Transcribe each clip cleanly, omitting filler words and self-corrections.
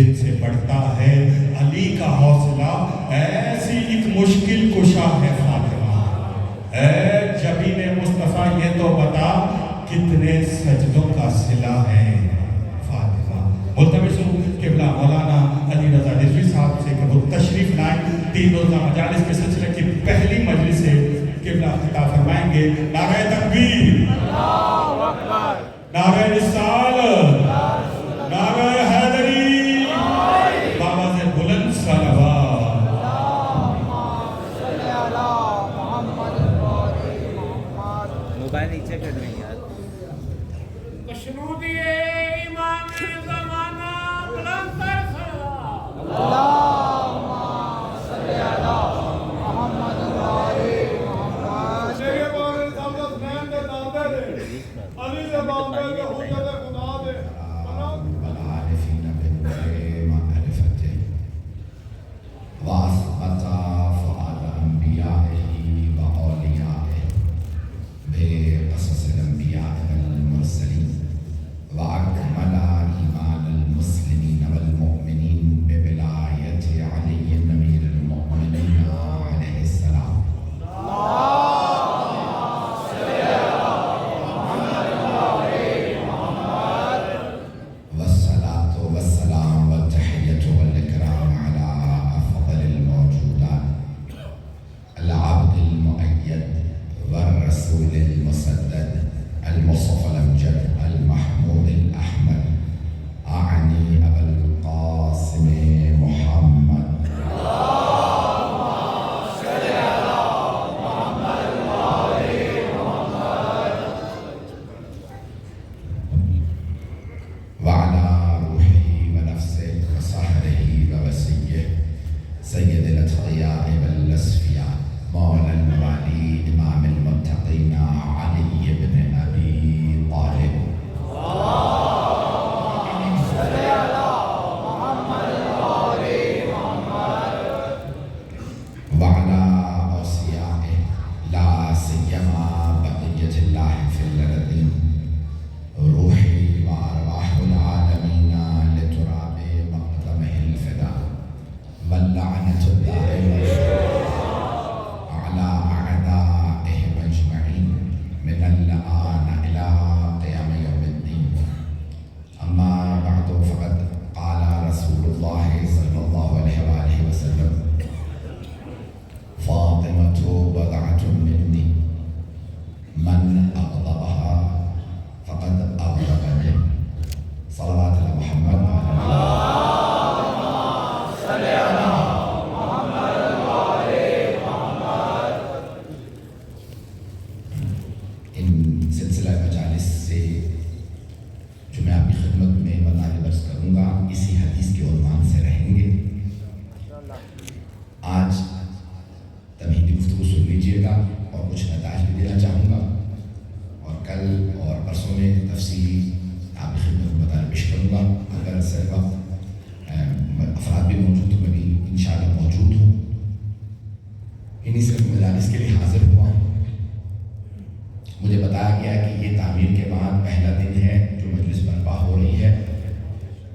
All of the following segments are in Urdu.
جن سے بڑھتا ہے علی کا حوصلہ، ایسی ایک مشکل کشا ہے فاطمہ، اے جبین مصطفیٰ یہ تو بتا کتنے سجدوں کا صلہ ہے فاطمہ۔ ملتمس ہوں قبلہ مولانا علی رضا رضوی صاحب سے کہ وہ تشریف لائیں، 3 روزہ مجالس کے سلسلے کی پہلی مجلس سے قبلہ خطاب فرمائیں گے۔ نعرہ تکبیر، اللہ اکبر، نعرہ رسالت، نعرہ حیدری، بابا سے بلند صلوات۔ موبائل نیچے کر دیں یار۔ مشروطی امام زمانہ بلند تر صلوات۔ اللہم صلی علی محمد و آل محمد۔ شیخ بارے سامنے سنین دے دادے دے علی دے بابے دے حجت خدا دے والعارفين بالله معرفته وأثبت فؤاد أنبيائه وأوليائه بقصص الأنبياء والمرسلين وأكمل إيمان المسلمين والمؤمنين بولاية علي أمير المؤمنين عليه السلام. والصلاة والسلام والتحية والإكرام على أفضل الموجودات العبد المؤيد والرسول المسدد المصطفى الأمجد المحمود الأحمد، أعني أبا القاسم محمد. وعلى روحه ونفسه وصهره ووسيه سيد الأتقياء والأصفياء مولى الموالي إمام المتقين علي بن أبي طالب. وعلى أوصيائه لا سيما بقية الله في الأرضين روحي وأرواح العالمين لتراب مقدمه الفداء، واللعنة الدائمة على أعدائهم أجمعين من الآن إلى قيام يوم الدين. أما بعد فقد قال رسول الله صلى الله عليه وآله وسلم: فاطمة بضعة مني من أغضبها فقد أغضبني. صلوات على محمد. ان سلسلہ مجالس سے جو میں آپ کی خدمت میں مطالب عرض کروں گا اسی حدیث کے عنوان سے رہیں گے۔ آج تمہیدی گفتگو سن لیجیے گا اور کچھ نتائج بھی دینا چاہوں گا، اور کل اور پرسوں میں تفصیلی آپ کی خدمت میں مطالب پیش کروں گا۔ اگر سر وقت افراد بھی موجود تو میں بھی انشاءاللہ موجود ہوں۔ انہی صرف مجالس کے لیے حاضر ہوا ہوں۔ مجھے بتایا گیا کہ یہ تعمیر کے بعد پہلا دن ہے جو مجلس برپا ہو رہی ہے،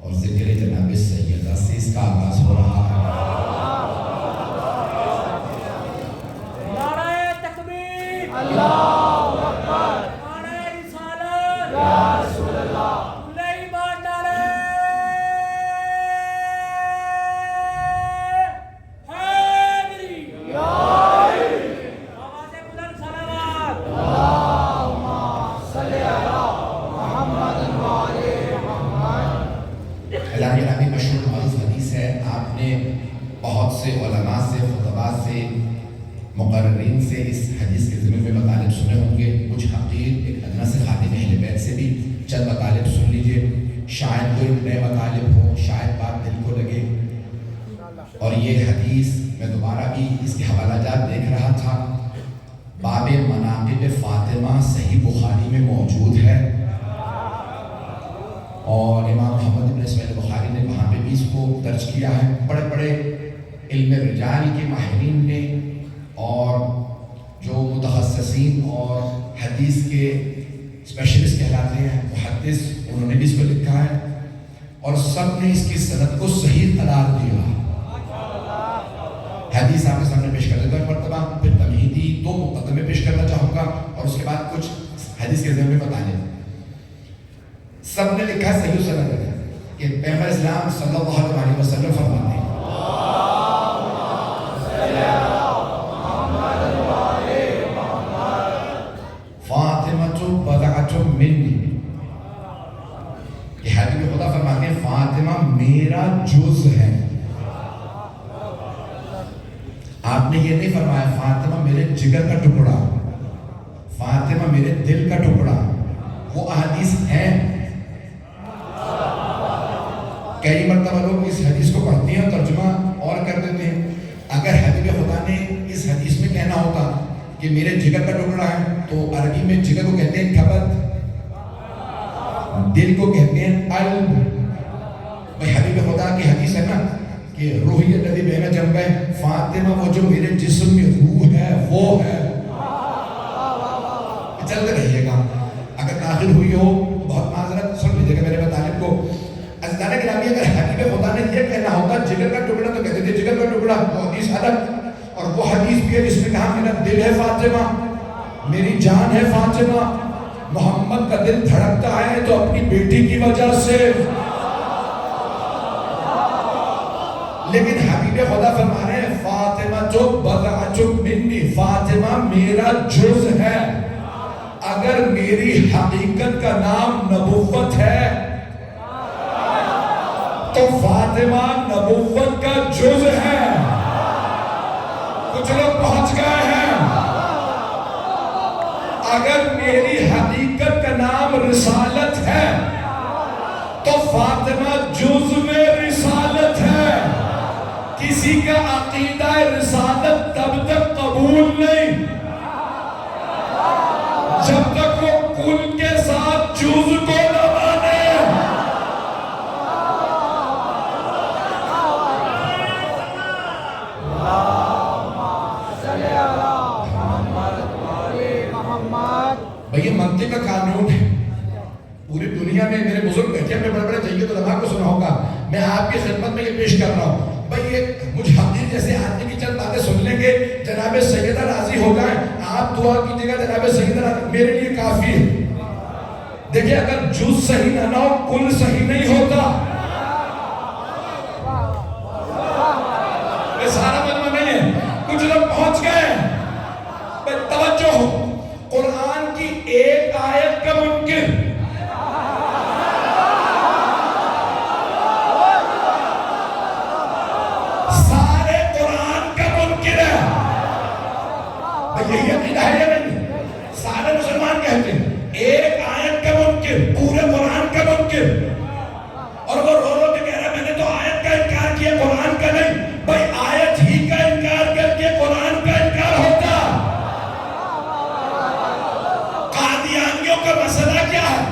اور ذکر جناب سیدہ سے اس کا آغاز ہو رہا ہے۔ نعرہ تکبیر، اللہ اکبر، نعرہ رسالت، یا رسول اللہ، سلیمان، نعرہ حیدری، یا بابا سے بلند صلوات۔ اللہم صلی علی محمد و آل محمد۔ اللہ گرامی، مشہور معروف حدیث ہے، آپ نے بہت سے علماء سے، خطباء سے، مقررین سے اس حدیث کے ضمن میں مطالب سنے ہوں گے۔ کچھ حقیر ایک ادنا سے خاتم اہل بیت سے بھی چند مطالب سن لیجئے، شاید کوئی نئے مطالب ہوں، شاید بات دل کو لگے۔ اور یہ حدیث میں دوبارہ بھی اس کے حوالہ جات دیکھ رہا تھا، باب مناقب فاطمہ صحیح بخاری میں موجود ہے، اور امام محمد بن اسماعیل بخاری نے وہاں پہ بھی اس کو درج کیا ہے۔ بڑے بڑے علم رجال کے ماہرین نے اور جو متخصصین اور حدیث کے اسپیشلسٹ کہلاتے ہیں، محدث، انہوں نے بھی اس کو لکھا ہے۔ اور سب نے اس کی سند کو صحیح قرار دیا. حدیث آپ کے سامنے پیش کر دیتا ہوں مرتبہ, پھر تمہیدی 2 مقدمے پیش کرنا چاہوں گا اور اس کے بعد کچھ حدیث کے ذہن میں بتا لیں. سب نے لکھا ہے صحیح سند ہے کہ پیغمبر اسلام صلی اللہ علیہ وسلم فرماتے ہیں فاطمہ بضعۃ منی, کہ حبیب خدا فرماتے ہیں فاطمہ میرا جز ہے. آپ نے یہ نہیں فرمایا فاطمہ میرے جگر کا ٹکڑا, فاطمہ میرے دل کا ٹکڑا. وہ احادیث ہیں. کئی مرتبہ لوگ اس حدیث کو پڑھتے ہیں اور ترجمہ اور کر دیتے ہیں. اگر حبیب خدا نے اس حدیث میں کہنا ہوتا کہ میرے جگر کا ٹکڑا ہے تو عربی میں جگر کو کہتے ہیں کبد, دل کو کہتے ہیں قلب. بھائی حبیب خدا کی حدیث ہے نا کہ روحی الذی بین جنبی, فاطمہ وہ جو میرے جسم میں روح ہے وہ ہے. چلتے رہیے گا, اگر داخل ہوئی ہو بہت معذرت, سن لیجیے گا میرے مطالب کو. عزیزان گرامی, اگر حبیب خدا نے یہ کہنا ہوتا جگر کا ٹکڑا تو کہتے تھے جگر کا ٹکڑا, وہ حدیث الگ. اور وہ حدیث بھی ہے جس میں کہا میرا دل ہے فاطمہ, میری جان ہے فاطمہ, محمد کا دل دھڑکتا ہے تو اپنی بیٹی کی وجہ سے. لیکن حبیب خدا فرما رہے ہیں فاطمہ جو بضعۃ منی, فاطمہ میرا جز ہے. اگر میری حقیقت کا نام نبوت ہے تو فاطمہ نبوت کا جز ہے. کچھ لوگ پہنچ گئے ہیں. اگر میری حقیقت کا نام رسالت ہے تو فاطمہ جز میں رسالت ہے. کسی کا عقیدہ رسالت تب تک قبول نہیں جب تک وہ کل کے ساتھ جز کو نہ مانے. بھئی یہ منطق کا قانون ہے. پوری دنیا میں میرے بزرگ بیٹھے ہیں, میں بڑے بڑے جیت علماء کو سنا ہوگا, میں آپ کی خدمت میں یہ پیش کر رہا ہوں. بھئی یہ مجھ حقیر جیسے آدمی کی چند باتیں سن لیں گے, جناب سیدہ راضی ہو جائیں, آپ دعا کیجئے گا جناب سیدہ راضی میرے لیے کافی ہے. دیکھیں اگر جز صحیح نہ ہو کل صحیح نہیں ہوتا. یہ سارا مجمع نہیں ہے, کچھ لوگ پہنچ گئے. توجہ ہو, قرآن کی ایک آیت کا منکر سارے قرآن کا منکر ہے. یہی عقیدہ ہے یا نہیں؟ سارے مسلمان کہتے ہیں ایک آیت کا منکر, پورے قرآن کا منکر. اور وہ رو رو کے کہہ رہا ہے میں نے تو آیت کا انکار کیا قرآن کا نہیں. بھائی آیت ہی کا انکار کر کے قرآن کا انکار ہوتا. قادیانیوں کا مسئلہ کیا ہے؟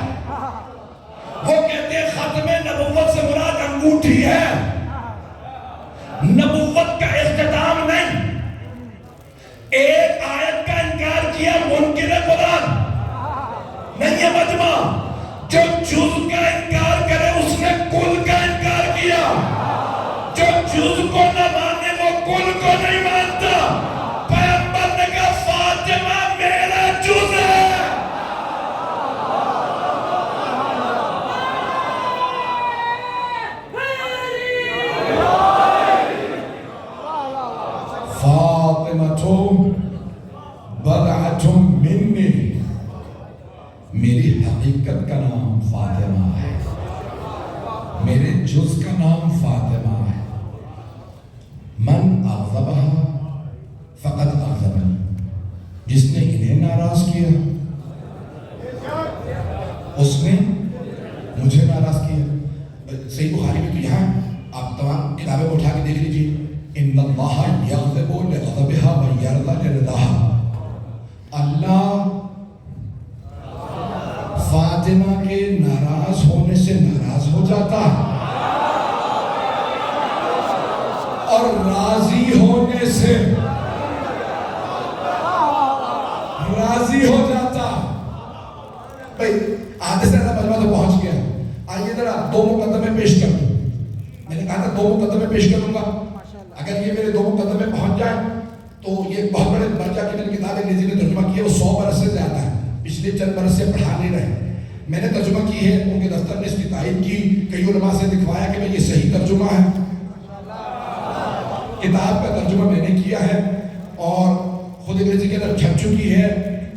وہ کہتے ہیں ختم نبوت سے مراد انگوٹھی ہے, نبوت کا اختتام نہیں. ایک آیت کا انکار کیا منکر قرآن نہیں ہے مجمع. جو جز کا انکار کرے اس نے کل کا انکار کیا. جو جز کو نہ مانے وہ کل کو نہیں مانتا. پیغمبر نے کہا فاطمہ میرا جز ہے. بضعۃ منی, میری حقیقت کا نام فاطمہ ہے, میرے جز کا نام فاطمہ ہے. من اغضبها فقد اغضبنی, جس نے انہیں ناراض کیا اس نے مجھے ناراض کیا. صحیح بخاری میں تو یہاں آپ تمام کتابیں اٹھا کے دیکھ لیجیے, ان اللہ یغضب لغضبها ویرضی لرضاها. اللہ فاطمہ کے ناراض ہونے سے ناراض ہو جاتا اور راضی ہونے سے راضی ہو جاتا. بھئی آدھے سے زیادہ مجمع تو پہنچ گیا. آئیے ذرا 2 مقدمے پیش کرتے دو مقدمے پیش کروں گا. اگر یہ میرے دو مقدمے پہنچ جائیں تو یہ بہت بڑے درجہ کی میری کتاب انگریزی میں ترجمہ کی ہے, وہ 100 برس سے زیادہ ہے, پچھلے چند برس سے پڑھا نہیں رہے. میں نے ترجمہ کی ہے, ان کے دفتر نے اس کی تائید کی, کئی علماء سے دکھوایا کہ یہ صحیح ترجمہ ہے. کتاب کا ترجمہ میں نے کیا ہے اور خود انگریزی کے اندر چھپ چکی ہے,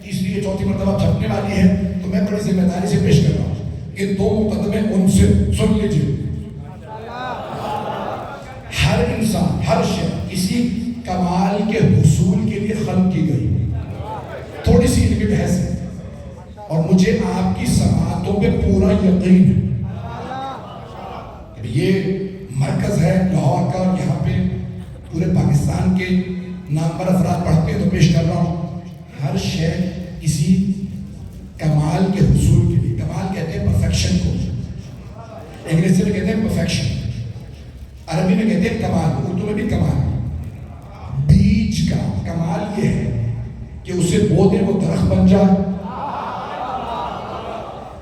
تیسری یا چوتھی مرتبہ چھپنے والی ہے. تو میں بڑی ذمہ داری سے پیش کر رہا ہوں. یہ دو مقدمے ان سے سن لیجیے. ہر انسان, ہر شے کسی کمال کے حصول کے لیے خلق کی گئی. تھوڑی سی ان کی بحث ہے اور مجھے آپ کی سماعتوں پہ پورا یقین ہے. یہ مرکز ہے لاہور کا, اور یہاں پہ پورے پاکستان کے نامور افراد پڑھتے ہیں تو پیش کر رہا ہوں. ہر شے کسی کمال کے حصول کے لیے, کمال کہتے ہیں پرفیکشن کو, انگریزی میں کہتے ہیں پرفیکشن, عربی میں کہتے ہیں کمال, اردو میں بھی کمال. بیج کا کمال یہ ہے کہ اسے بو دے وہ درخت بن جائے,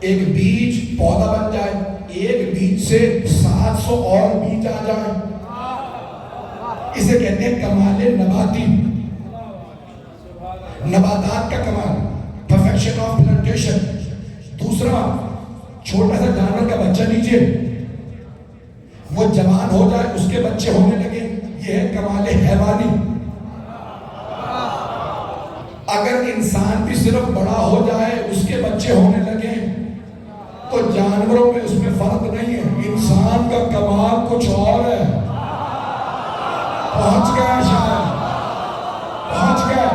ایک بیج پودا بن جائے, ایک بیج سے 700 اور بیج آ جائے. اسے کہتے ہیں کمال نباتی, نباتات کا کمال, پرفیکشن آف پلانٹیشن. دوسرا, چھوٹا سا جانور کا بچہ لیجئے, وہ جوان ہو جائے, اس کے بچے ہونے لگے, یہ ہے کمال حیوانی. اگر انسان بھی صرف بڑا ہو جائے, اس کے بچے ہونے لگے, تو جانوروں میں اس میں فرق نہیں ہے. انسان کا کمال کچھ اور ہے. پہنچ گیا شاید, پہنچ گیا.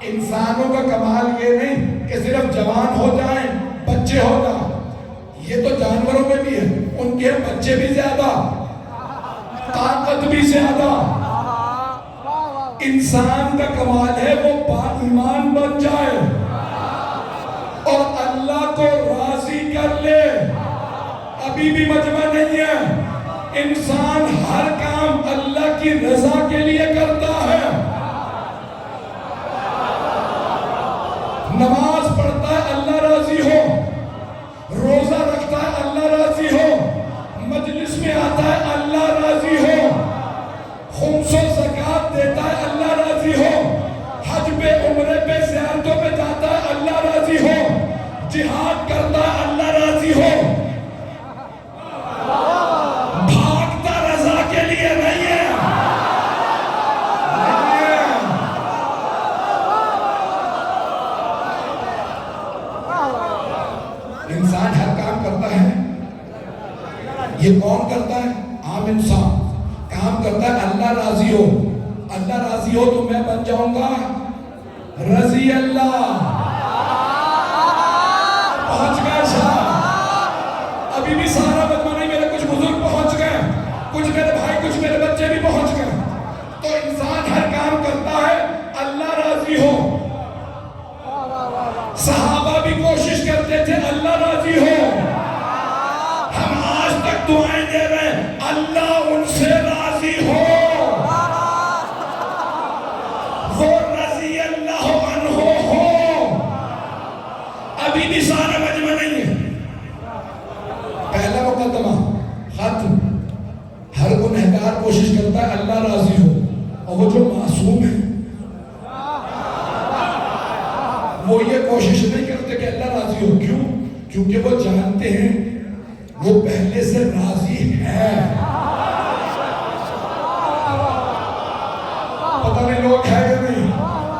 انسانوں کا کمال یہ نہیں کہ صرف جوان ہو جائیں, بچے ہو جائیں. یہ تو جانوروں میں بھی ہے, ان کے بچے بھی زیادہ, طاقت بھی زیادہ. انسان کا کمال ہے وہ با ایمان بن جائے اور اللہ کو راضی کر لے. ابھی بھی مجمع نہیں ہے. انسان ہر کام اللہ کی رضا کے لیے کرتا ہے. نماز پڑھتا ہے اللہ راضی ہو, روزہ رکھتا ہے اللہ راضی ہو, مجلس میں آتا ہے اللہ راضی ہو, خمس و زکات دیتا ہے اللہ راضی ہو, حج پہ عمرے پہ زیارتوں پہ جاتا ہے اللہ راضی ہو, جہاد کرتا ہے اللہ راضی ہو. بھاگتا رضا کے لیے نہیں ہے. انسان ہر کام کرتا ہے. یہ کون کرتا ہے؟ عام انسان کام کرتا ہے اللہ راضی ہو. اللہ راضی ہو تو میں بن جاؤں گا رضی اللہ. پہنچ گئے شاہ, ابھی بھی سارا مجمع نہیں, میرے کچھ بزرگ پہنچ گئے, کچھ میرے بھائی, کچھ میرے بچے بھی پہنچ گئے. تو انسان ہر کام کرتا ہے اللہ راضی ہو. صحابہ بھی کوشش کرتے تھے اللہ راضی ہو. ہم آج تک دعائیں دے رہے ہیں اللہ ان سے راضی ہو, وہ رضی اللہ عنہ ہو. ابھی بھی سارا مجمع نہیں ہے. پہلا مقدمہ ختم. ہر گنہگار کوشش کرتا ہے اللہ راضی ہو, اور وہ جو معصوم ہے وہ یہ کوشش نہیں کرتے کہ اللہ راضی ہو. کیوں؟ کیونکہ وہ جانتے ہیں وہ پہلے سے راضی ہے. پتہ نہیں لوگ ہے یا نہیں.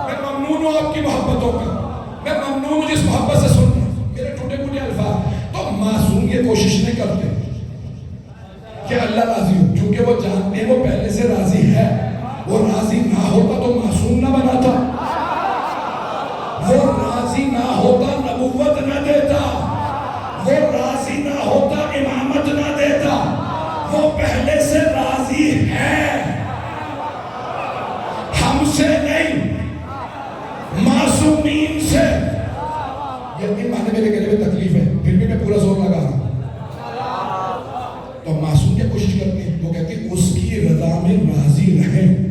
میں ممنون ہوں آپ کی محبتوں کا, میں ممنون ہوں جس محبت سے سن رہے ہیں میرے ٹوٹے پھوٹے الفاظ. تو معصوم یہ کوشش نہیں کرتے کہ اللہ راضی ہو, کیونکہ وہ جانتے ہیں وہ پہلے سے راضی ہے. وہ راضی نہ ہوتا تو معصوم نہ بناتا, وہ راضی نہ ہوتا نبوت نہ دیتا, وہ راضی نہ ہوتا امامت نہ دیتا. وہ پہلے سے راضی ہے, ہم سے نہیں, معصومین سے. یقین مانے میرے گلے میں تکلیف ہے, پھر بھی میں پورا زور لگا رہا ہوں. تو معصوم کیا کوشش کرتے ہیں؟ وہ کہتے ہیں اس کی رضا میں راضی رہیں.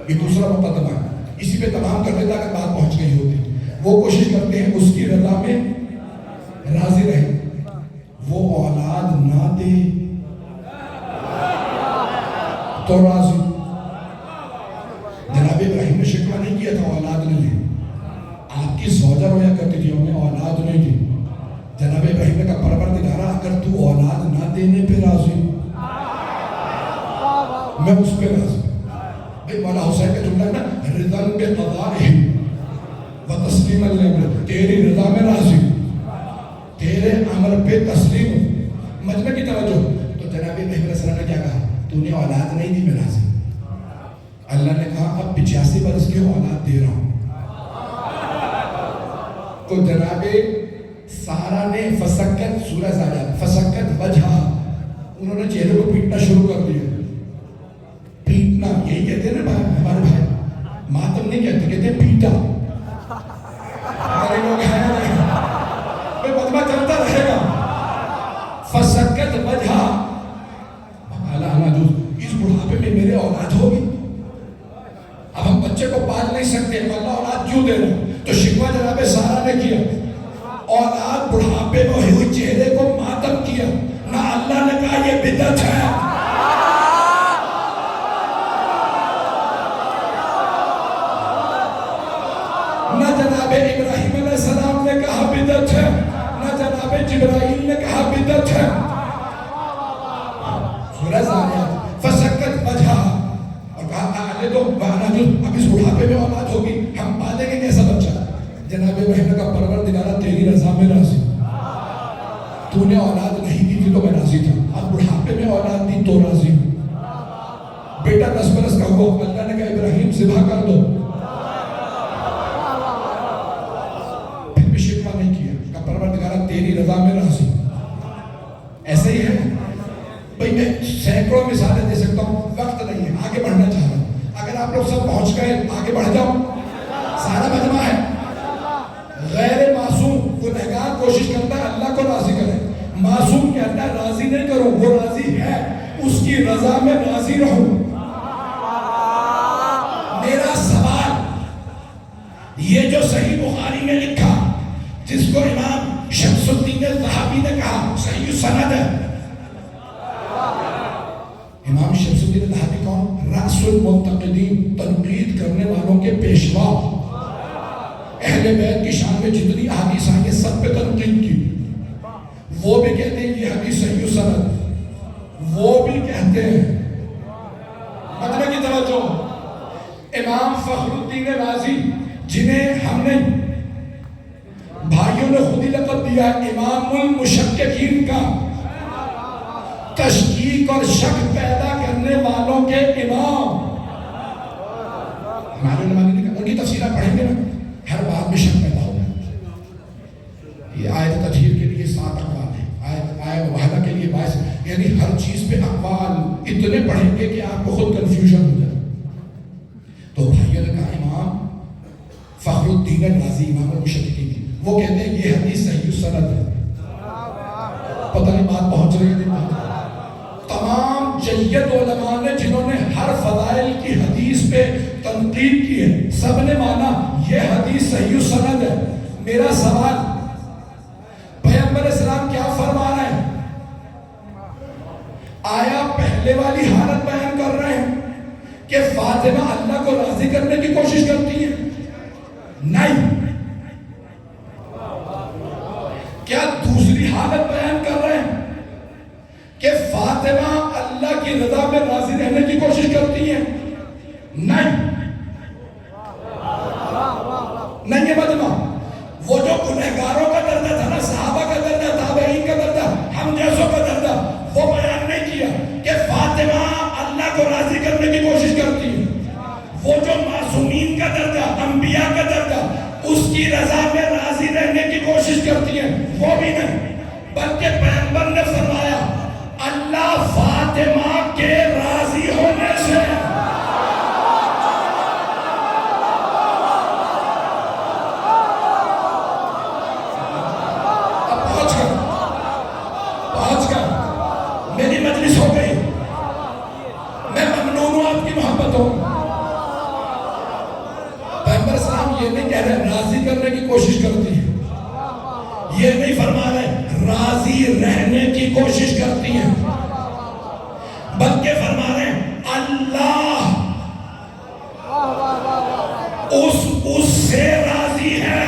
یہ دوسرا مقدمہ ہے, اسی پہ تمام کر دیتا اگر بات پہنچ گئی ہوتی. وہ کوشش کرتے ہیں اس کی رضا میں راضی رہیں. وہ اولاد نہ دے تو راضی. جناب ابراہیم نے شکوہ نہیں کیا تھا اولاد نہیں ہے. آپ کی زوجہ رویا کرتی تھی ہمیں اولاد نہیں تھی. جناب ابراہیم نے کہا پروردگارا اگر تو اولاد نہ دینے پہ راضی میں اس پہ راضی. بھئی مولا حسین کا جملہ ہے نا رضا بقضائہ و تسلیم الامر، تیری رضا میں راضی تیرے امر پہ تسلیم. مجمع کی توجہ. تو جناب ابراہیم علیہ السلام نے کیا کہا تو نے اولاد نہیں دی میں راضی. اللہ نے کہا اب 85 برس کی اولاد دے رہا ہوں. تو جناب سارا نے فسکت سورہ زاریات فسکت وجہ انہوں نے چہرے کو پیٹنا شروع کر دیا. پیٹنا یہی کہتے ہیں نا ہمارے بھائی، ماتم نہیں کہتے، کہتے ہیں پیٹا. ہمارے لوگ ہیں نہیں مجمع چلتا رہے گا. فسکت وجہ اس بڑھاپے میں میرے اولاد ہوگی، اب ہم بچے کو پال نہیں سکتے، اللہ اولاد کیوں دے رہا. تو شکوہ جناب سارا نے کیا، اولاد بڑھاپے میں ہوئی چہرے کو ماتم کیا. نہ اللہ نے کہا یہ بدعت ہے، نہ جناب ابراہیم علیہ السلام نے کہا بدعت ہے، نہ جناب جبرائیل نے کہا بدعت ہے. سورہ زاریات فسکت وجہ اور کہا آلے تو اب اس بڑھاپے میں اولاد ہوگی، ہم پالیں گے کیسا بچہ. جناب ابراہیم کا پروردگارا تیری رضا میں راضی، تو نے اولاد نہیں دی تھی تو میں راضی تھا، اب بڑھاپے میں اولاد دی تو راضی ہوں. بیٹا 10 برس کا ہو، اللہ نے کہا ابراہیم ذبح کر دو، پھر بھی شکوہ نہیں کیا، کہا پروردگارا تیری رضا میں راضی. ایسے ہی ہے بھئی. میں سینکڑوں مثالیں دے سکتا ہوں، وقت نہیں ہے، آگے بڑھنا چاہ رہا ہوں. اگر آپ لوگ سب پہنچ گئے آگے بڑھ جاؤ. سارا مجمع ہے، غیر معصوم گنہگار کوشش کرتا ہے اللہ کو راضی کرے، معصوم کہتا ہے راضی نہیں کرو، وہ راضی ہے، اس کی رضا میں راضی رہوں. میرا سوال یہ جو صحیح بخاری میں لکھا، جس کو امام شمس الدین الذہبی نے کہا صحیح سند ہے. امام شمس الدین الذہبی کون؟ رأس المنتقدین، تنقید کرنے والوں کے پیشوا. اہل بیت کی شان میں جتنی احادیث آئی ہیں سب پہ تنقید کی. وہ بھی کہتے ہیں یہ حدیث صحیح سند، وہ بھی کہتے ہیں. مطلب کی توجہ. امام فخر الدین رازی جنہیں ہم نے بھائیوں نے خود ہی لقب دیا امام المشککین کا، تشکیک اور شک پیدا کرنے والوں کے امام. ہمارے علماء نے کہا ان کی تفسیرات پڑھیں گے نا ہر بات میں شک پیدا ہوگا. یہ آیت تطہیر کے لیے 7 اقوال ہیں، آیت وحدہ کے لیے 22، یعنی ہر چیز پہ اقوال اتنے پڑھیں گے کہ آپ کو خود کنفیوژن ہو جائے. تو بھائیوں نے کہا امام فخر الدین رازی امام المشککین، وہ کہتے ہیں یہ حدیث صحیح سند ہے. پتہ نہیں بات پہنچ رہی ہے. تمام جید علماء نے جنہوں نے ہر فضائل کی حدیث پہ تنقید کی ہے، سب نے مانا یہ حدیث صحیح سند ہے. میرا سوال پیغمبر اسلام کیا فرما رہے ہیں؟ آیا پہلے والی حالت بیان کر رہے ہیں کہ فاطمہ اللہ کو راضی کرنے کی کوشش کرتی ہیں؟ نہیں. کیا دوسری حالت بیان کر رہے ہیں کہ فاطمہ اللہ کی رضا میں راضی رہنے کی کوشش کرتی ہیں؟ نہیں. نہیں ہے مجمع. وہ جو گنہگاروں کا درجہ تھا نا، صحابہ کا درجہ، تابعین کا درجہ، ہم جیسوں کا درجہ، وہ بیان نہیں کیا کہ فاطمہ اللہ کو راضی کرنے کی کوشش کرتی ہے. وہ جو معصومین کا درجہ، انبیاء کا درجہ، اس کی رضا میں راضی رہنے کی کوشش کرتی ہیں، وہ بھی نہیں. بلکہ پیغمبر نے فرمایا اللہ فاطمہ کے راضی ہونے سے پہنچ گئے. میری مجلس ہو گئی، میں ممنون ہوں آپ کی محبت ہوں. پیغمبر اسلام یہ نہیں کہہ رہے راضی کرنے کی کوشش کرتی ہے، یہ نہیں فرما رہے راضی رہنے کی کوشش کرتی ہیں، بلکہ فرما رہے اللہ واہ واہ واہ واہ اس سے راضی ہے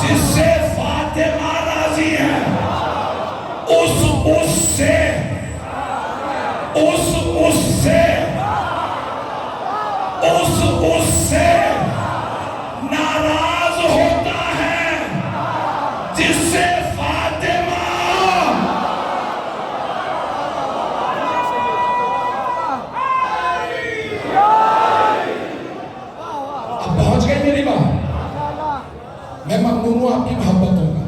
جس سے فاطمہ راضی ہے، اس سے ناراض ہوتا ہے جس سے فاطمہ اب پہنچ گئی میری بات. میں ممنون ہوں آپ کی محبتوں کا.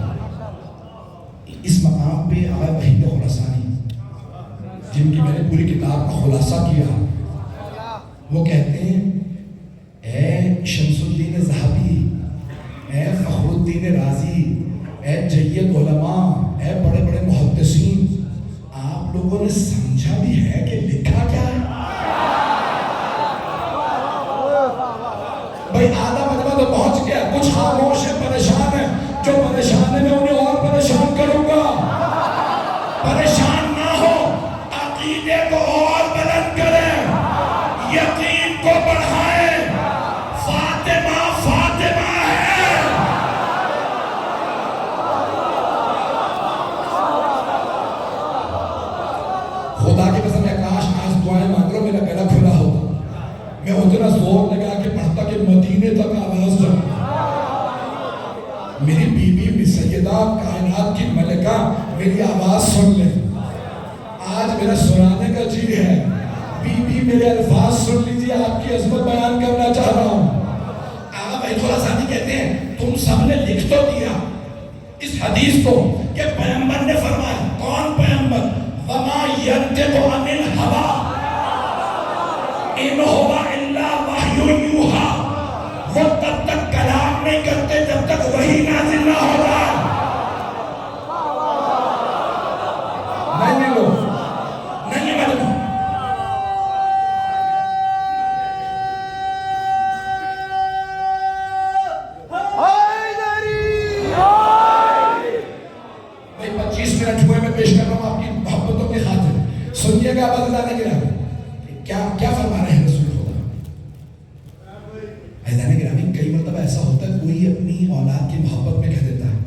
اس مقام پہ آقا وحید خراسانی جن کی میں نے پوری کتاب کا خلاصہ کیا، وہ کہتے ہیں اے شمس الدین ذہبی، اے فخر الدین رازی، اے جید علماء، اے بڑے بڑے محدثین، آپ لوگوں نے سمجھا بھی ہے کہ لکھا کیا ہے؟ بھائی آدھا مجمع تو پہنچ گیا، کچھ خاموش ہے، پریشان ہے. جو پریشان ہے میں انہیں اور پریشان کروں گا. پریشان نہ ہو، عقیدے کو اور بلند کریں، یقین کو بڑھائیں. فاطمہ فاطمہ ہے. خدا کی قسم ہے، کاش آج دعائیں مانگ لو میرا گلا کھلا ہوتا، میں اتنا زور لگا کے پڑھتا کہ مدینے تک آواز جائے. میری بیوی سیدہ کائنات کی ملکہ میری آواز سن لے. آج میرا سنانے کا جی ہے. بی میرے الفاظ سن لیجیے، آپ کی عظمت بیان کرنا چاہ رہا ہوں. آقا وحید خراسانی کہتے ہیں تم سب نے لکھ تو دیا اس حدیث کو کہ پیغمبر نے فرمایا. کون پیغمبر؟ وما ینطق عن الہوا ان ہوا الا وحی یوحی. وہ تب تک کلام نہیں کرتے جب تک وحی نازل نہ ہو رہا. نہیں لو نہیں مجمع بھائی 25 منٹ ہوئے میں پیش کر رہا ہوں آپ کی محبتوں کی خاطر. سنیے گا بدلانے کے لیے کیا فرما رہے ہیں رسول خدا. عزیزان گرامی، کئی مرتبہ ایسا ہوتا ہے کوئی اپنی اولاد کی محبت میں کہہ دیتا ہے،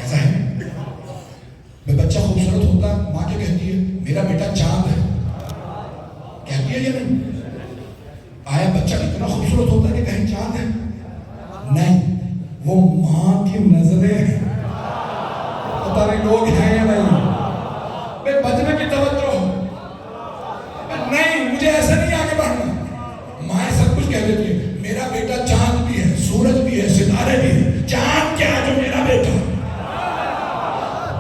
ایسا ہے بچہ خوبصورت ہوتا ہے، ماں کیا کہتی ہے؟ میرا بیٹا چاند ہے. کہتی ہے یا نہیں؟ آیا بچہ اتنا خوبصورت ہوتا ہے کہ کہیں چاند ہے؟ نہیں، وہ ماں کی نظریں ہیں. پتہ نہیں لوگ ہیں یا نہیں. بھائی بچنے کی توجہ نہیں، مجھے ایسا نہیں آگے بڑھنا. ماں سب کچھ کہہ دیتی ہے، میرا بیٹا چاند بھی ہے، سورج بھی ہے، ستارے بھی ہے. چاند کیا جو میرا بیٹا.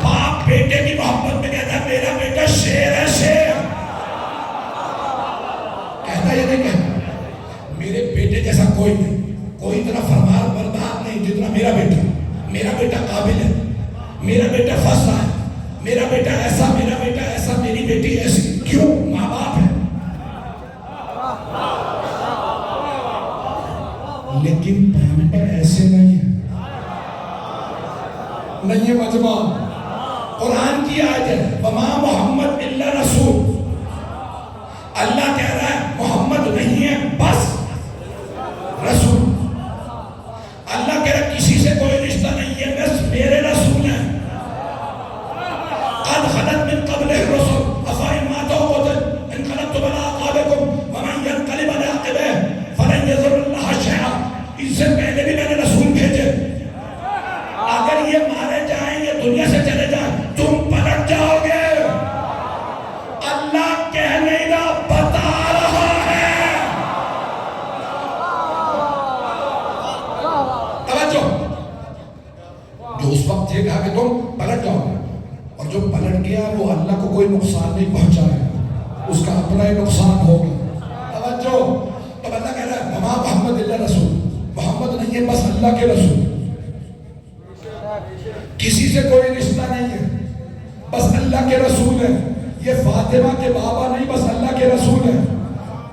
باپ بیٹے کی محبت میں کہتا ہے میرا بیٹا شیر ہے، شیر. کہتا یہ نہیں کہتا میرے بیٹے جیسا کوئی نہیں، کوئی اتنا فرمان بردار نہیں جتنا میرا بیٹا. میرا بیٹا قابل ہے، میرا بیٹا فصلہ ہے، میرا بیٹا ایسا، میرا بیٹا ایسا، میری بیٹی ایسی. کیوں؟ ماں باپ ہے. لیکن پیغمبر ایسے نہیں ہے. نہیں ہے مجمع. قرآن کی آیت ہے وما محمد الا رسول. اللہ کہہ رہا ہے محمد نہیں ہے بس رسول. اللہ کہہ رہا ہے کسی سے کوئی رشتہ نہیں ہے، بس میرے رسول ہیں. قد خلت من قبلہ الرسل افإن مات أو قتل انقلبتم على أعقابكم ومن ينقلب على عقبيه فلن يضر الله شيئا. اس سے پہلے بھی میں نے رسول بھیجے. اگر یہ مارے جائیں، یہ دنیا سے چلے جائیں، تم پلٹ جاؤ گے. اللہ کہہ نہیں رہا، بتا رہا ہے. توجہ. جو اس وقت یہ کہا کہ تم پلٹ جاؤ گے، اور جو پلٹ گیا وہ اللہ کو کوئی نقصان نہیں پہنچائے، اس کا اپنا ہی نقصان ہوگا. توجہ. تو اللہ کہہ رہا ہے وما محمد الا رسول. محمد نہیں ہے بس اللہ کے رسول. کسی سے کوئی رشتہ نہیں ہے، بس اللہ کے رسول ہے. یہ فاطمہ کے بابا نہیں، بس اللہ کے رسول ہے.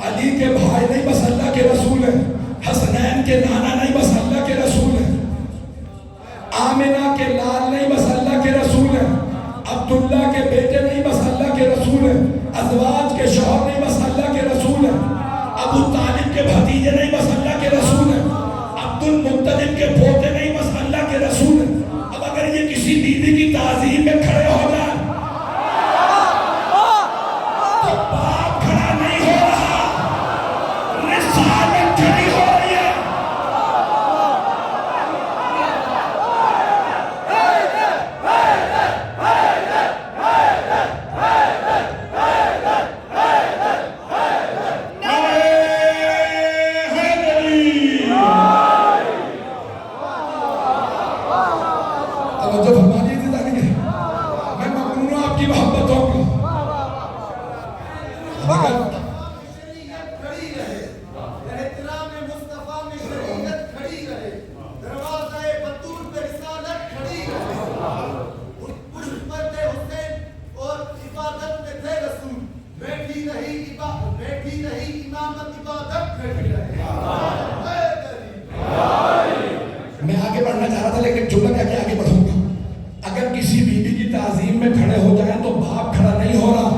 علی کے بھائی نہیں، بس اللہ کے رسول ہے. حسنین کے نانا نہیں، بس اللہ کے رسول ہے. آمنہ کے لال نہیں، بس اللہ کے عبداللہ کے بیٹے نہیں بس اللہ کے رسول ہیں، ازواج کے شوہر نہیں بس اللہ کے رسول ہیں، ابو طالب کے بھتیجے نہیں بس اللہ کے رسول ہیں، عبد المطلب کے پوتے نہیں بس اللہ کے رسول ہیں۔ اب اگر یہ کسی بیوی کی تعظیم میں کھڑے ہو جائے تو باپ کھڑا نہیں ہو رہا، رسالت کھڑی ہو رہی ہے۔ توجہ فرمائیے تھی تاکہ میں ممنون ہوں آپ کی محبتوں کا۔ شریعت کھڑی رہے، احترام مصطفیٰ میں شریعت کھڑی رہے، دروازہ بطول پہ رسالت کھڑی رہے، پشت پر تھے حسین اور عبادت میں تھے رسول، بیٹھی رہی امامت عبادت کھڑی رہے۔ میں آگے بڑھنا چاہ رہا تھا لیکن جملہ کہہ کے آگے بڑھوں گا۔ اگر کسی بیوی کی تعظیم میں کھڑے ہو جائیں تو باپ کھڑا نہیں ہو رہا،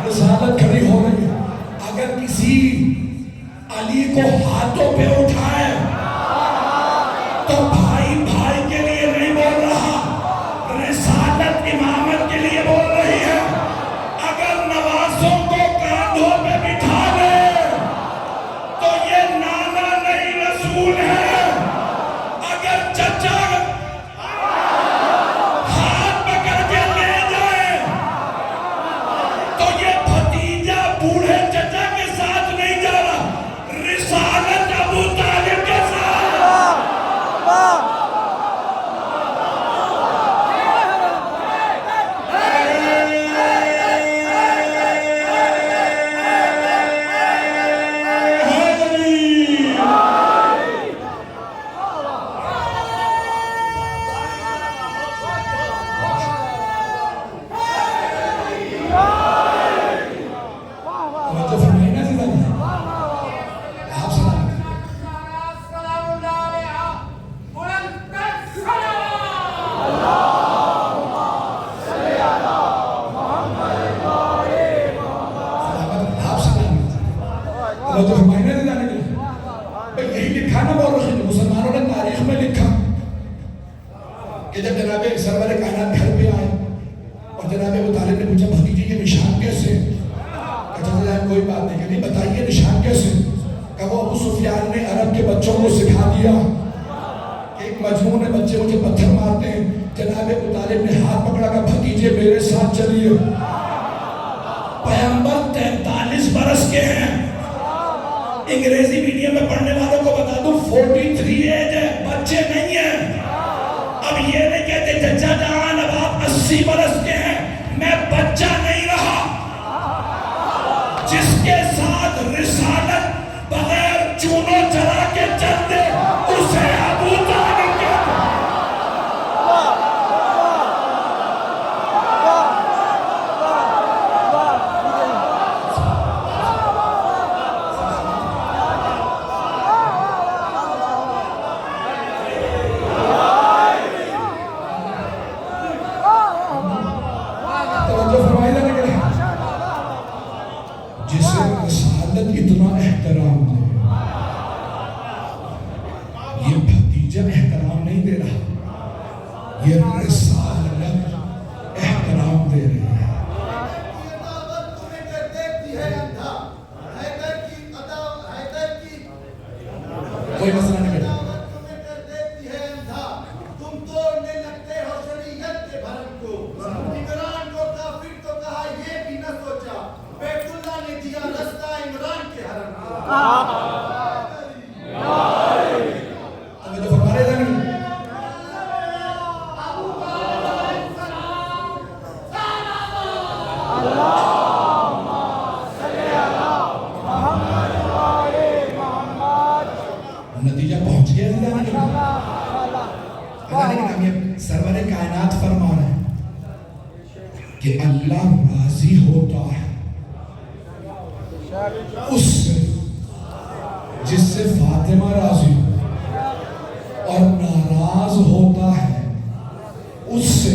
رسالت کھڑی ہو رہی ہے۔ اگر کسی علی کو ہاتھوں پہ اٹھائے تو بھائی بھائی کے لیے نہیں بول رہا، رسالت امامت کے لیے بول رہی ہے۔ اگر نوازوں کو کاندھوں پہ بٹھا لے تو یہ نانا نہیں رسول ہے۔ اگر چچا ہاتھ پکڑ کے لے جائے تو یہ بھتیجا بوڑھے چچا کے ساتھ نہیں جا رہا، رسالت ابو طالب کے ساتھ۔ توجہ فرمائیے نا زندہ جی۔ آپ سلام سلام اللہ علیہ بلند صلوات۔ آپ سلام توجہ فرمائیے نا زندہ جی۔ یہی لکھا نا بول رہے ہیں مسلمانوں نے تاریخ میں لکھا کہ جب جناب سرور کائنات گھر پہ آئے اور جناب ابو طالب نے پوچھا بھتیجے یہ نشان کیسے؟ کہا کوئی بات نہیں، کہ نہیں بتائیے نشان کیسے؟ کہا وہ ابو سفیان نے عرب کے بچوں کو سکھا دیا کہ ایک مجنون ہے، بچے مجھے پتھر مارتے ہیں۔ جناب ابو طالب نے ہاتھ پکڑا کہ بھتیجے میرے ساتھ چلیے۔ پیغمبر 43 برس کے ہیں، انگریزی میڈیم میں پڑھنے والوں کو بتا دوں 43 ایج ہے، بچے نہیں ہیں۔ اب یہ نہیں کہتے چچا جان اب آپ 80 برس کے ہیں، میں بچہ نہیں رہا۔ جس کے ساتھ رسالت بغیر چونو چلا کے چل دے اسے ابو طالب کہتے ہیں۔ توجہ فرمائیے نا کہ جسے رسالت اتنا احترام دے، یہ بھتیجا احترام نہیں دے رہا، یہ رسالت احترام دے رہی ہے۔ یہ دعوت تمہیں کر دیتی ہے اندھا، حیدر کی کوئی مسئلہ نہیں کرتا۔ دعوت تمہیں کر دیتی ہے اندھا، تم توڑنے لگتے ہو شریعت کے بھرم کو۔ عمران کو کافر تو کہا یہ بھی نہ سوچا، بیت اللہ نے دیا رستہ عمران کے حرم کو۔ توجہ فرمائیے نا کہ نتیجہ پہنچ گیا ہے اللہ کے نام۔ یہ سرور کائنات فرما رہے ہیں کہ اللہ راضی ہوتا ہے اس سے جس سے فاطمہ راضی ہو، اور ناراض ہوتا ہے اس سے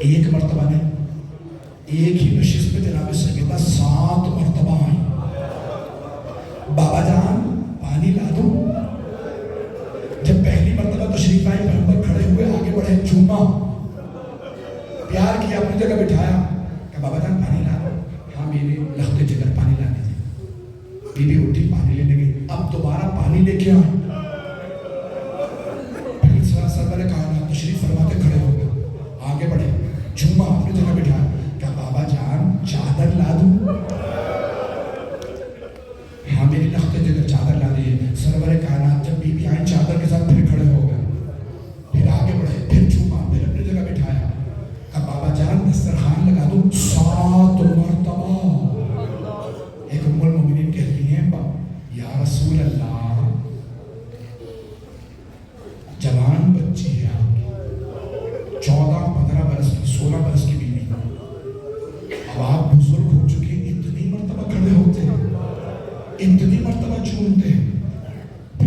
ایک مرتبہ نہیں, ایک ہی نشست پہ جناب سیدہ 7 مرتبہ آئی. بابا جان پانی لا دوں. جب پہلی مرتبہ تشریف آئی پیغمبر کھڑے ہوئے, آگے بڑھے, چوما, پیار کیا, اپنی جگہ بٹھایا, کہ بابا جان پانی لا دو. ہاں میرے لخت جگر پانی لا دیجیے. بی بی اٹھی پانی لینے گئی. اب دوبارہ پانی لے کے آئے. پھر سرور کائنات تشریف فرماتے کھڑے ہو گئے, آگے بڑھے, چوما, اپنی جگہ بٹھایا, کہ بابا جان چادر لا دوں. ہاں میری لخت جگر چادر لا دیجیے. سرور کائنات جب بی بی آئی چادر کے ساتھ پھر کھڑے ہو گئے, پھر آگے بڑھے, پھر چوما, پھر اپنی جگہ بٹھایا, کہ بابا جان دسترخوان لگا دوں. 7 مرتبہ. ایک ام المومنین کہتی ہیں یا رسول اللہ, جوان بچی ہے آپ کی, 14-15 برس کی, 16 برس کی بیوی, اب آپ بزرگ ہو چکے, اتنی مرتبہ کھڑے ہوتے ہیں, اتنی مرتبہ چومتے ہیں.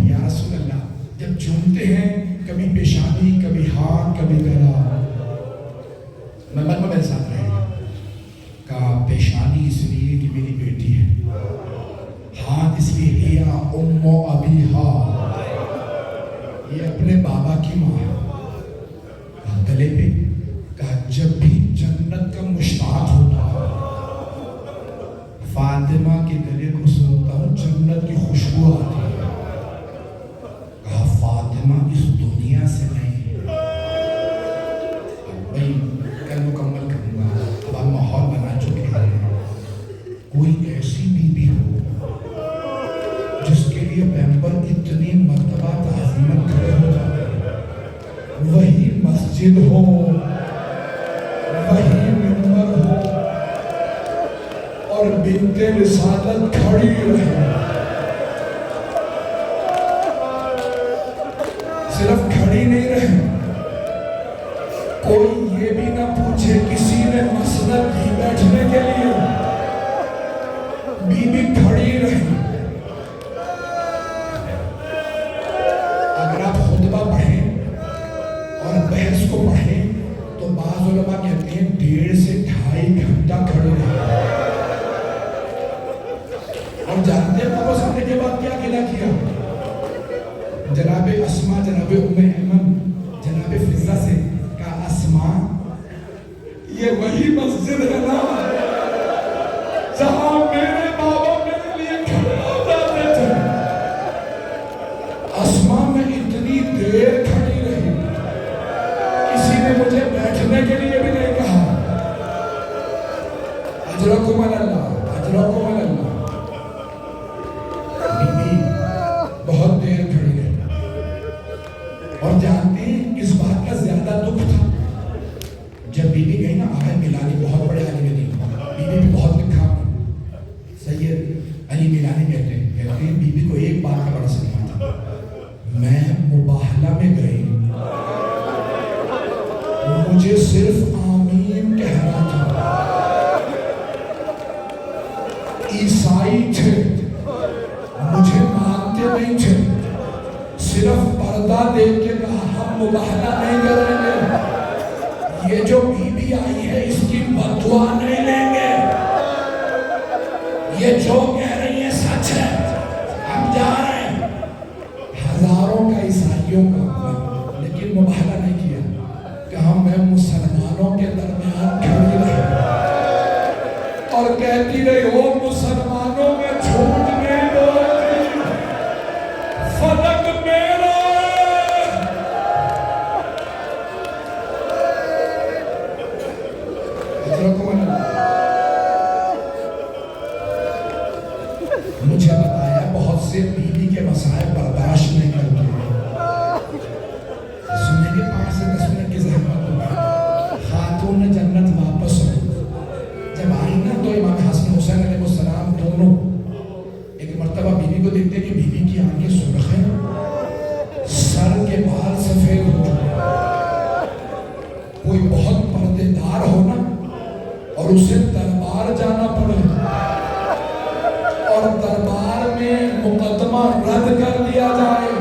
یا رسول اللہ جب چومتے ہیں کبھی پیشانی, کبھی ہاتھ, کبھی گلا, میرے ساتھ رہے گا. کہا پیشانی اس لیے کہ میری بیٹی ہے, ہاتھ اس لیے ہیا ام ابیہا, یہ اپنے بابا کی ماں ہے. گلے پہ کہا جب بھی جنت کا مشتاق ہوتا ہے فاطمہ کے گلے کو سنتا ہوں, جنت کی خوشبو آتی ہے. کہا فاطمہ اس دنیا سے نہیں ہے. اب بھائی کل مکمل کروں گا, اب آپ ماحول بنا چکے ہیں. کوئی ایسی بیوی ہو جس کے لیے پیغمبر اتنی مرتبہ تعظیمت کھڑے ہو جاتے ہیں, وہی مسجد ہو, وہی منبر ہو, اور بنت رسالت کھڑی رہے. صرف کھڑی نہیں رہے, کوئی یہ بھی نہ پوچھے کسی نے مسند دی بیٹھنے کے لیے, بی بی کھڑی رہی. اگر آپ خطبہ پڑھیں اور بحث کو پڑھیں تو بعض علماء کہتے ہیں 1.5 سے 2.5 گھنٹہ کھڑے رہے. اور جانتے ہیں آپ سامنے کے بعد کیا گلہ کیا؟ جناب اسما, جناب ام ایمن, جناب فضہ سے کہا اسما یہ وہی مسجد ہے نا جہاں میرے بابا میرے لیے کھڑے ہو جاتے تھے. اسما میں اتنی دیر کھڑی رہی, کسی نے مجھے بیٹھنے کے لیے بھی نہیں کہا. اجرکم اللہ, اجرکم اللہ. بیوی بہت دیر کھڑی رہی. اور جانتے ہیں کس بات کا زیادہ دکھ تھا؟ جب بیوی گئی نا, آئے ملانی بہت بڑے عالم دین, بیوی بھی بہت لکھا, سید علی ملانی کہتے ہیں بیوی کو ایک بات کا بڑا صدمہ تھا, میں مباہلہ میں گئی, مجھے صرف آمین کہنا تھا. عیسائی تھے, مجھے مانتے نہیں تھے, صرف پردہ دیکھ کے کہا ہم مباہلہ نہیں کریں گے, یہ جو بی بی آئی ہے اس کی بددعا نہیں لیں گے, یہ جو کہہ رہی ہے سچ ہے, ہم جا رہے ہیں. ہزاروں کا عیسائیوں کا, لیکن مباہلہ نہیں کیا. کہا میں مسلمانوں کے درمیان کھڑی رہی اور کہتی رہی ہو مسلمانوں میں جھوٹ نہیں بولتی, فلک میرا. مجھے بتایا بہت سے بیوی کے مسائل برداشت نہیں کرتے. سنیں گے 5 سے 10 منٹ کی زحمت ہوگی. خاتون جنت واپس ہو جب آئی نا تو امام حسن حسین علیہ السلام دونوں ایک مرتبہ بیوی کو دیکھتے کہ بیوی کی آنکھیں سرخ ہیں, سر کے بال سفید ہو چکے. کوئی بہت پردے دار ہو نا اور اسے دربار جانا پڑے اور دربار میں مقدمہ رد کر دیا جائے,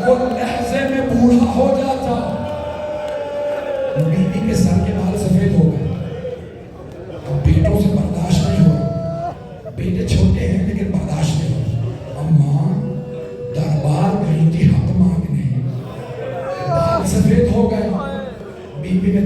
وہ لحظے میں بوڑھا ہو جاتا. بیوی کے سر کے بال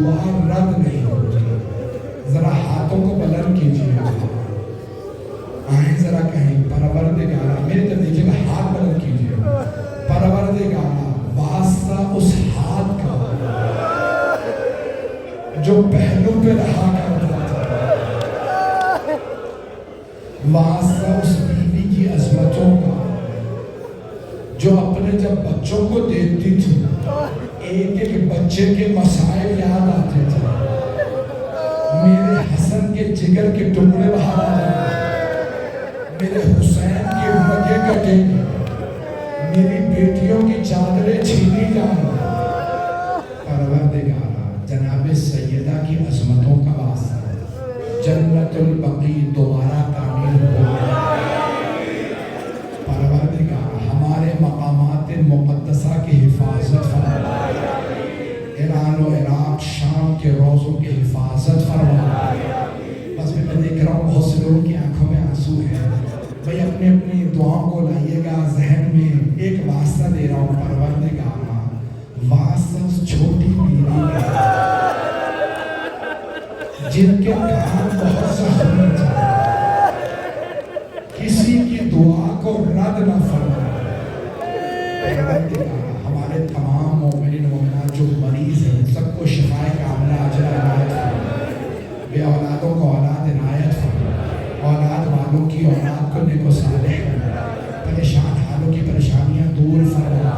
دعا رد نہیں ہوتی. ذرا ہاتھوں کو بلند کیجیے, آئیں ذرا کہیں پروردگارہ, میری طرف دیکھیے گا, ہاتھ بلند کیجیے. پروردگارہ واسطہ اس ہاتھ کا جو پہلو پہ رہا کرتا تھا, واسطہ اس بیوی کی عظمتوں کا جو اپنے جب بچوں کو دیکھتی تھی ایک ایک بچے کے مسائل یاد آتے تھے. میرے حسن کے جگر کے ٹکڑے باہر آ جائیں, میرے حسین کی رگیں کٹیں گی, میری بیٹیوں کی چادریں چھینی جائیں. پروردگارہ جناب سیدہ کی عظمتوں کا واسطہ جنت البقیع دوبارہ تعمیر ہو. پروردگارہ ہمارے مقامات مقدسہ کی حفاظت فرما. ایران و عراق شام کے روزوں کی حفاظت فرما. بس میں دیکھ رہا ہوں بہت سے لوگوں کی آنکھوں میں آنسو ہے. بھئی اپنی اپنی دعاؤں کو لائیے گا ذہن میں. ایک واسطہ دے رہا ہوں پروردگارہ, واسطہ اس چھوٹی بیوی کا جن کے کام بہت زخمی تھے, کسی کی دعا کو رد نہ فرما. پروردگارہ ہمارے تمام مومنین و مومنات جو مریض ہیں سب کو شفائے کاملہ اجر عنایت فرما. بے اولادوں کو اولاد عنایت فرما. اولاد والوں کی اولاد کو نیک و صالح بنا. پریشان حالوں کی پریشانیاں دور فرما.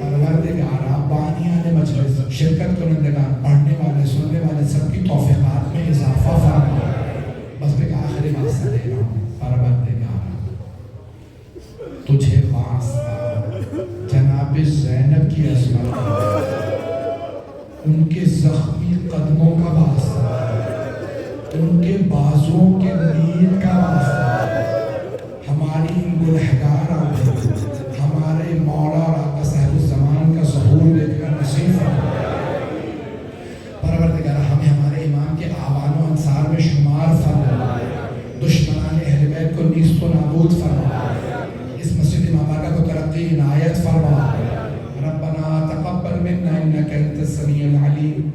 پروردگارہ بانیان مجلس, شرکت کنندگان, پڑھنے والے, سننے والے سب کی توفیقات میں اضافہ فرما. بس میں ایک آخری واسطہ دے رہا ہوں پروردگارہ, تجھے واسطہ جناب زینب کی عظمت, ان کے زخمی قدموں کا واسطہ, ان کے بازوں کے نیل کا واسطہ, ہماری ان گنہگار آنکھوں ہمارے مولا اور آقا صاحب الزمان کا ظہور دیکھ کر نصیب فرما. پروردگارہ ہمیں ہمارے امام کے آوان و انصار میں شمار فرما. دشمنان اہل بیت کو نیست و نابود فرما. اس مسجد مبارکہ کو ترقی عنایت فرما. ربنا تقبل منا انك انت السميع العليم.